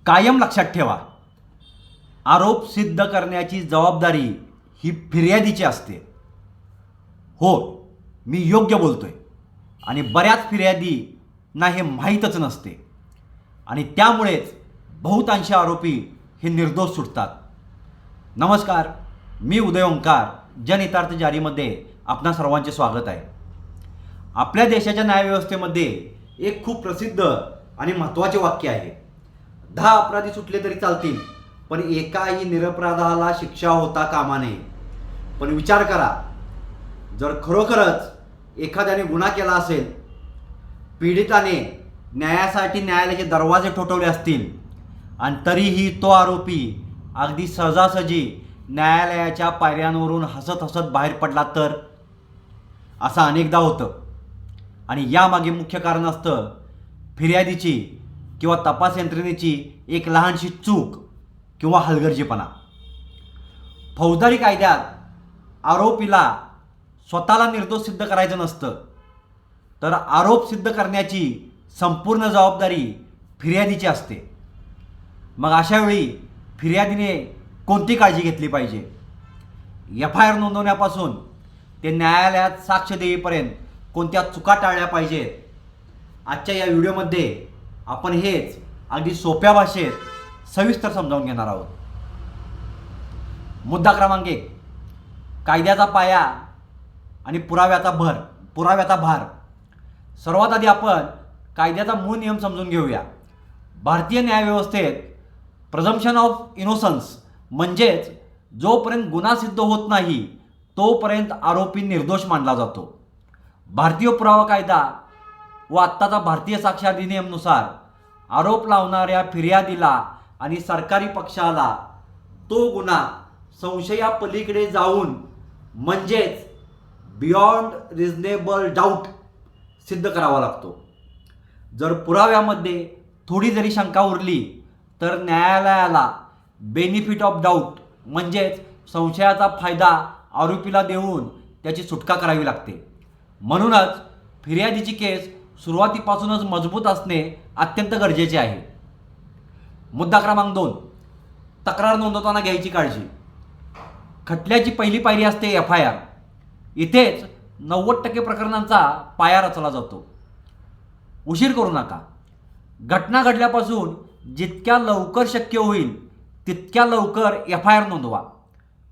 कायम लक्षात ठेवा, आरोप सिद्ध करण्याची जबाबदारी ही फिर्यादीची असते. हो, मी योग्य बोलतोय. आणि बऱ्याच फिर्यादींना हे माहीतच नसते आणि त्यामुळेच बहुतांश आरोपी हे निर्दोष सुटतात. नमस्कार, मी उदय ओंकार, जनहितार्थ जारीमध्ये आपणा सर्वांचे स्वागत आहे. आपल्या देशाच्या न्यायव्यवस्थेमध्ये एक खूप प्रसिद्ध आणि महत्त्वाचे वाक्य आहे. 10 अपराधी सुटले तरी चालतील, पण एकाही निरपराधाला शिक्षा होता कामा नये. पण विचार करा, जर खरोखरच एखाद्याने गुन्हा केला असेल, पीडिताने न्यायासाठी न्यायालयाचे दरवाजे ठोठवले असतील आणि तरीही तो आरोपी अगदी सहजासहजी न्यायालयाच्या पायऱ्यांवरून हसत हसत बाहेर पडला तर? असं अनेकदा होतं. आणि यामागे मुख्य कारण असतं फिर्यादीची किंवा तपास यंत्रणेची एक लहानशी चूक किंवा हलगर्जीपणा. फौजदारी कायद्यात आरोपीला स्वतःला निर्दोष सिद्ध करायचं नसतं, तर आरोप सिद्ध करण्याची संपूर्ण जबाबदारी फिर्यादीची असते. मग अशावेळी फिर्यादीने कोणती काळजी घेतली पाहिजे? FIR नोंदवण्यापासून ते न्यायालयात साक्ष देईपर्यंत कोणत्या चुका टाळल्या पाहिजेत? आजच्या या व्हिडिओमध्ये आपण हेच अगदी सोप्या भाषेत सविस्तर समजावून घेणार आहोत. मुद्दा क्रमांक 1, कायद्याचा पाया आणि पुराव्याचा भार. सर्वात आधी आपण कायद्याचा मूळ नियम समजून घेऊया. भारतीय न्यायव्यवस्थेत प्रिझम्पशन ऑफ इनोसन्स म्हणजेच जोपर्यंत गुन्हा सिद्ध होत नाही तोपर्यंत आरोपी निर्दोष मानला जातो. भारतीय पुरावा कायदा व आत्ताचा भारतीय साक्ष अधिनियमनुसार आरोप लावणाऱ्या फिर्यादीला आणि सरकारी पक्षाला तो गुन्हा संशयापलीकडे जाऊन म्हणजेच बियॉन्ड रिझनेबल डाऊट सिद्ध करावा लागतो. जर पुराव्यामध्ये थोडी जरी शंका उरली तर न्यायालयाला बेनिफिट ऑफ डाऊट म्हणजेच संशयाचा फायदा आरोपीला देऊन त्याची सुटका करावी लागते. म्हणूनच फिर्यादीची केस सुरुवातीपासूनच मजबूत असणे अत्यंत गरजेचे आहे. मुद्दा क्रमांक 2, तक्रार नोंदवताना घ्यायची काळजी. खटल्याची पहिली पायरी असते FIR. इथेच 90% प्रकरणांचा पाया रचला जातो. उशीर करू नका. घटना घडल्यापासून जितक्या लवकर शक्य होईल तितक्या लवकर FIR नोंदवा.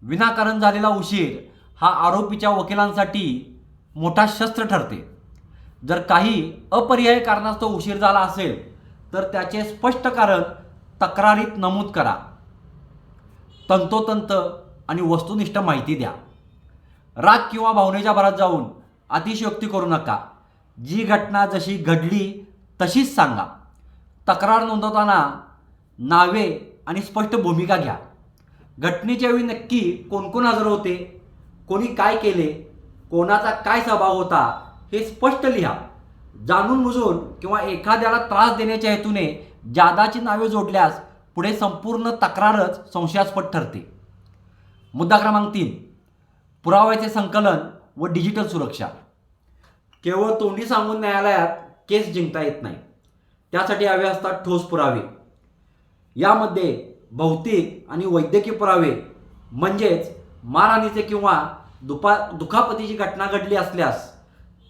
विनाकारण झालेला उशीर हा आरोपीच्या वकिलांसाठी मोठा शस्त्र ठरते. जर काही अपरिहार्य कारणास्तव उशीर झाला असेल तर त्याचे स्पष्ट कारण तक्रारीत नमूद करा. तंतोतंत आणि वस्तुनिष्ठ माहिती द्या. राग किंवा भावनेच्या भरात जाऊन अतिशयोक्ती करू नका. जी घटना जशी घडली तशीच सांगा. तक्रार नोंदवताना नावे आणि स्पष्ट भूमिका घ्या. घटनेच्या वेळी नक्की कोण कोण हजर होते, कोणी काय केले, कोणाचा काय सहभाग होता हे स्पष्ट लिहा. जाणून बुजून किंवा एखाद्याला त्रास देण्याच्या हेतूने जादाची नावे जोडल्यास पुढे संपूर्ण तक्रारच संशयास्पद ठरते. मुद्दा क्रमांक 3, पुराव्याचे संकलन व डिजिटल सुरक्षा. केवळ तोंडी सांगून न्यायालयात केस जिंकता येत नाही. त्यासाठी हवे असतात ठोस पुरावे. यामध्ये भौतिक आणि वैद्यकीय पुरावे म्हणजेच मारहाणीचे किंवा दुखापतीची घटना घडली असल्यास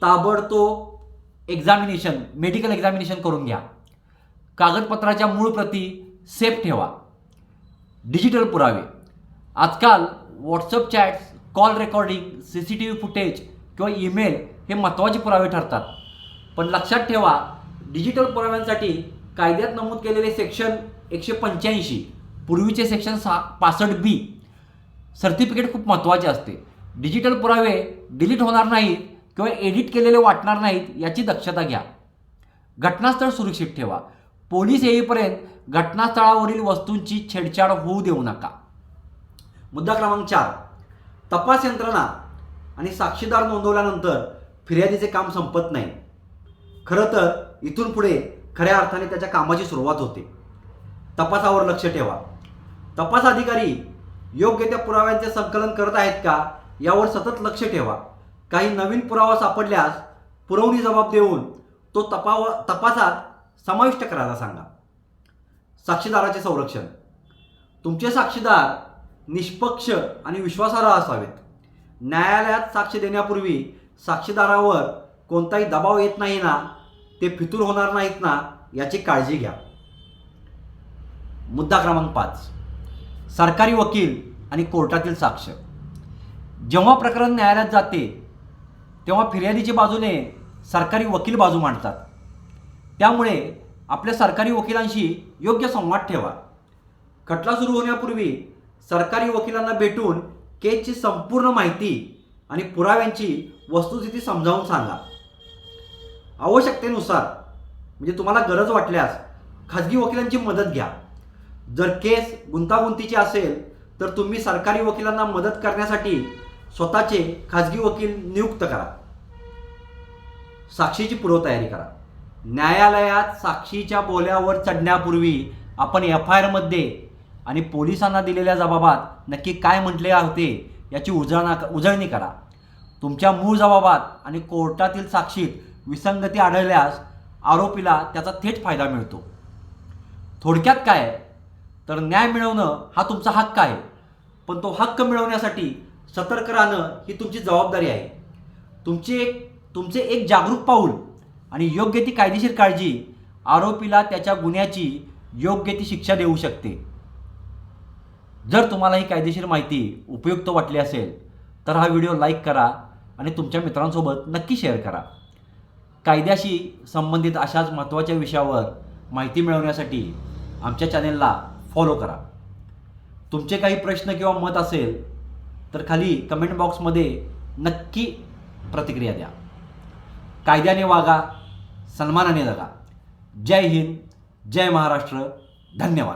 ताबडतोब मेडिकल एक्झामिनेशन करून घ्या. कागदपत्राच्या मूळ प्रती सेफ ठेवा. डिजिटल पुरावे. आजकाल WhatsApp chats, call recording, CCTV footage किंवा ईमेल हे महत्त्वाचे पुरावे ठरतात. पण लक्षात ठेवा, डिजिटल पुराव्यांसाठी कायद्यात नमूद केलेले सेक्शन 185 पूर्वीचे सेक्शन 65B सर्टिफिकेट खूप महत्त्वाचे असते. डिजिटल पुरावे डिलीट होणार नाहीत किंवा एडिट केलेले वाटणार नाहीत याची दक्षता घ्या. घटनास्थळ सुरक्षित ठेवा. पोलीस येईपर्यंत घटनास्थळावरील वस्तूंची छेडछाड होऊ देऊ नका. मुद्दा क्रमांक 4, तपास यंत्रणा आणि साक्षीदार नोंदवल्यानंतर फिर्यादीचे काम संपत नाही. खरं तर इथून पुढे खऱ्या अर्थाने त्याच्या कामाची सुरुवात होते. तपासावर लक्ष ठेवा. तपास अधिकारी योग्य त्या पुराव्यांचे संकलन करत आहेत का यावर सतत लक्ष ठेवा. काही नवीन पुरावा सापडल्यास पुरवणी जबाब देऊन तो तपासात समाविष्ट करायला सांगा. साक्षीदाराचे संरक्षण. तुमचे साक्षीदार निष्पक्ष आणि विश्वासार्ह असावेत. न्यायालयात साक्ष देण्यापूर्वी साक्षीदारावर कोणताही दबाव येत नाही ना, ते फितूर होणार नाहीत ना, याची काळजी घ्या. मुद्दा क्रमांक 5, सरकारी वकील आणि कोर्टातील साक्ष. जेव्हा प्रकरण न्यायालयात जाते तेव्हा फिर्यादीच्या बाजूने सरकारी वकील बाजू मांडतात. त्यामुळे आपल्या सरकारी वकिलांशी योग्य संवाद ठेवा. खटला सुरू होण्यापूर्वी सरकारी वकिलांना भेटून केसची संपूर्ण माहिती आणि पुराव्यांची वस्तुस्थिती समजावून सांगा. आवश्यकतेनुसार म्हणजे तुम्हाला गरज वाटल्यास खाजगी वकिलांची मदत घ्या. जर केस गुंतागुंतीची असेल तर तुम्ही सरकारी वकिलांना मदत करण्यासाठी स्वतःचे खाजगी वकील नियुक्त करा. साक्षीची पूर्वतयारी करा. न्यायालयात साक्षीच्या बोल्यावर चढण्यापूर्वी आपण FIR मध्ये आणि पोलिसांना दिलेल्या जबाबात नक्की काय म्हटले होते याची उजळणी करा. तुमच्या मूळ जबाबात आणि कोर्टातील साक्षीत विसंगती आढळल्यास आरोपीला त्याचा थेट फायदा मिळतो. थोडक्यात काय तर न्याय मिळवणं हा तुमचा हक्क आहे, पण तो हक्क मिळवण्यासाठी सतर्क राहणं ही तुमची जबाबदारी आहे. तुमचे एक जागरूक पाऊल आणि योग्य ती कायदेशीर काळजी आरोपीला त्याच्या गुन्ह्याची योग्य ती शिक्षा देऊ शकते. जर तुम्हाला ही कायदेशीर माहिती उपयुक्त वाटली असेल तर हा व्हिडिओ लाईक करा आणि तुमच्या मित्रांसोबत नक्की शेअर करा. कायद्याशी संबंधित अशाच महत्त्वाच्या विषयावर माहिती मिळवण्यासाठी आमच्या चॅनेलला फॉलो करा. तुमचे काही प्रश्न किंवा मत असेल तर खाली कमेंट बॉक्समध्ये नक्की प्रतिक्रिया द्या. कायद्याने वागा, सन्मानाने जगा. जय हिंद, जय महाराष्ट्र. धन्यवाद.